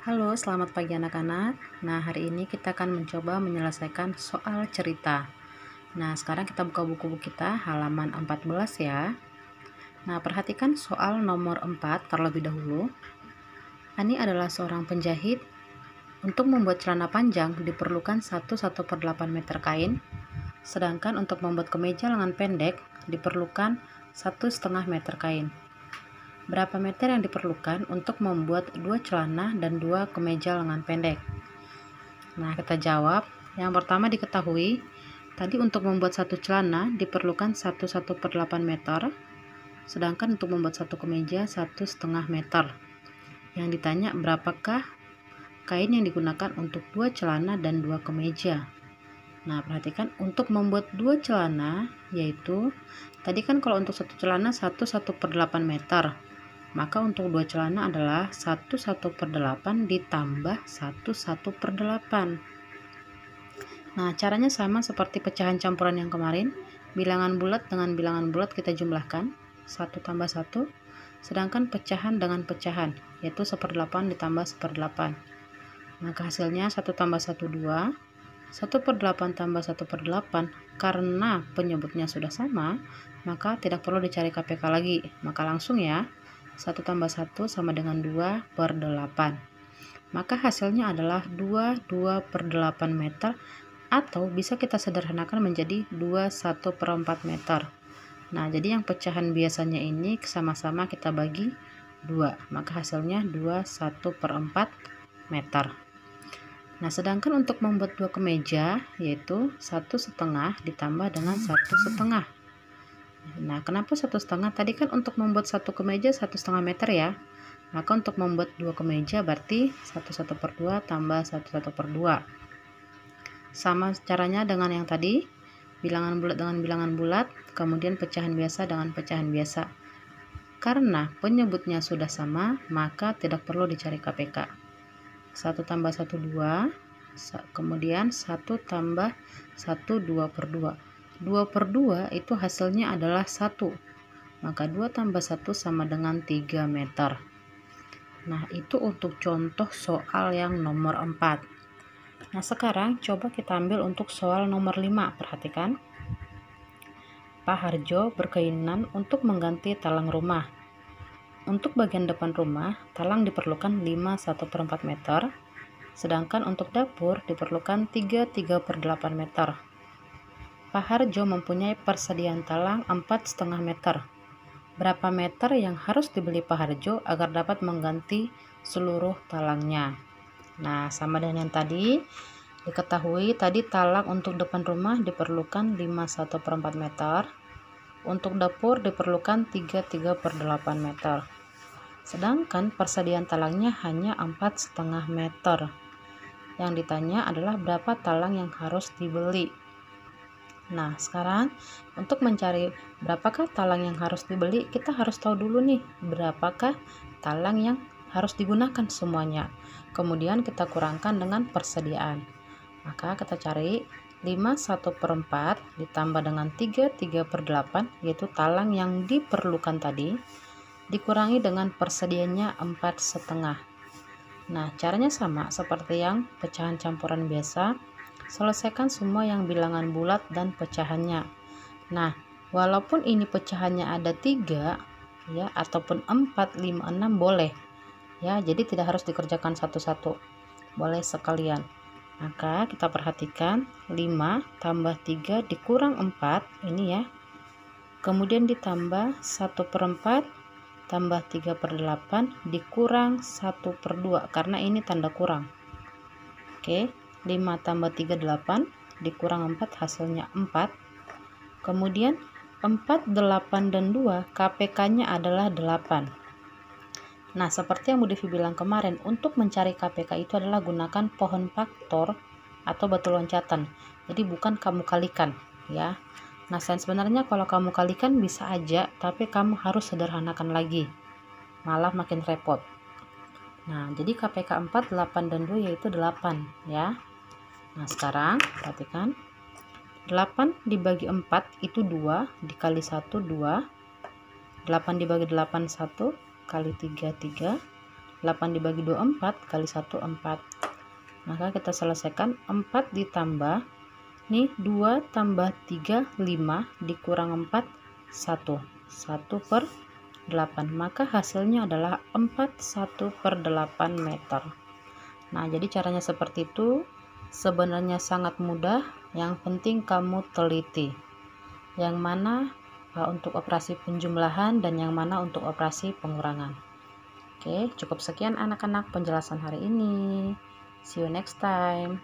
Halo, selamat pagi anak-anak. Nah, hari ini kita akan mencoba menyelesaikan soal cerita. Nah, sekarang kita buka buku kita halaman 14 ya. Nah, perhatikan soal nomor 4 terlebih dahulu. Ani adalah seorang penjahit. Untuk membuat celana panjang diperlukan 1/8 meter kain, sedangkan untuk membuat kemeja lengan pendek diperlukan 1,5 meter kain. Berapa meter yang diperlukan untuk membuat 2 celana dan 2 kemeja lengan pendek? Nah, kita jawab. Yang pertama diketahui, tadi untuk membuat satu celana diperlukan 1/8 meter, sedangkan untuk membuat satu kemeja 1,5 meter. Yang ditanya berapakah kain yang digunakan untuk 2 celana dan 2 kemeja. Nah, perhatikan untuk membuat 2 celana, yaitu tadi kan kalau untuk satu celana 1/8 meter, maka untuk 2 celana adalah 1/8 ditambah 1/8. Nah, caranya sama seperti pecahan campuran yang kemarin. Bilangan bulat dengan bilangan bulat kita jumlahkan, 1 tambah 1, sedangkan pecahan dengan pecahan, yaitu 1/8 ditambah 1/8. Maka hasilnya 1 tambah 1, 2, 1/8 tambah 1/8. Karena penyebutnya sudah sama, maka tidak perlu dicari KPK lagi. Maka langsung ya, 1 tambah 1 sama dengan 2/8. Maka hasilnya adalah 2/8 meter, atau bisa kita sederhanakan menjadi 2/1/4 meter. Nah, jadi yang pecahan biasanya ini sama-sama kita bagi 2, maka hasilnya 2/1/4 meter. Nah, sedangkan untuk membuat 2 kemeja, yaitu 1,5 ditambah dengan 1,5. Nah, kenapa 1,5? Tadi kan untuk membuat 1 kemeja 1,5 meter ya. Maka untuk membuat 2 kemeja berarti 1/1/2 tambah 1/1/2. Sama caranya dengan yang tadi, bilangan bulat dengan bilangan bulat, kemudian pecahan biasa dengan pecahan biasa. Karena penyebutnya sudah sama, maka tidak perlu dicari KPK. 1 tambah 1, 2, kemudian 1 tambah 1, 2/2. 2/2 itu hasilnya adalah 1, maka 2 tambah 1 sama dengan 3 meter. Nah, itu untuk contoh soal yang nomor 4. Nah, sekarang coba kita ambil untuk soal nomor 5. Perhatikan. Pak Harjo berkeinginan untuk mengganti talang rumah. Untuk bagian depan rumah, talang diperlukan 5/1/4 meter, sedangkan untuk dapur diperlukan 3/8 meter. Pak Harjo mempunyai persediaan talang 4,5 meter. Berapa meter yang harus dibeli Pak Harjo agar dapat mengganti seluruh talangnya? Nah, sama dengan yang tadi, diketahui tadi talang untuk depan rumah diperlukan 5/1/4 meter. Untuk dapur diperlukan 3/8 meter. Sedangkan persediaan talangnya hanya 4,5 meter. Yang ditanya adalah berapa talang yang harus dibeli. Nah, sekarang untuk mencari berapakah talang yang harus dibeli, kita harus tahu dulu nih berapakah talang yang harus digunakan semuanya. Kemudian kita kurangkan dengan persediaan. Maka kita cari 5/1/4 ditambah dengan 3/8, yaitu talang yang diperlukan tadi, dikurangi dengan persediaannya 4,5. Nah, caranya sama seperti yang pecahan campuran biasa. Selesaikan semua yang bilangan bulat dan pecahannya. Nah, walaupun ini pecahannya ada 3 ya, ataupun 4, 5, 6 boleh ya, jadi tidak harus dikerjakan satu-satu, boleh sekalian. Maka kita perhatikan 5 tambah 3 dikurang 4 ini ya, kemudian ditambah 1/4 tambah 3/8 dikurang 1/2 karena ini tanda kurang. Oke, 5 tambah 3 8 dikurang 4 hasilnya 4. Kemudian 4, 8 dan 2 KPK-nya adalah 8. Nah, seperti yang Bu Devi bilang kemarin, untuk mencari KPK itu adalah gunakan pohon faktor atau batu loncatan. Jadi bukan kamu kalikan ya. Nah, sebenarnya kalau kamu kalikan bisa aja, tapi kamu harus sederhanakan lagi, malah makin repot. Nah, jadi KPK 4, 8, dan 2 yaitu 8 ya. Nah, sekarang perhatikan, 8 dibagi 4 itu 2, dikali 1, 2. 8 dibagi 8, 1, kali 3, 3. 8 dibagi 2 4, kali 1 4. Maka kita selesaikan 4 ditambah nih 2 tambah 3 5 dikurang 4 1 per 8, maka hasilnya adalah 1/8 meter. Nah, jadi caranya seperti itu. Sebenarnya sangat mudah, yang penting kamu teliti yang mana untuk operasi penjumlahan dan yang mana untuk operasi pengurangan. Oke, cukup sekian anak-anak penjelasan hari ini. See you next time.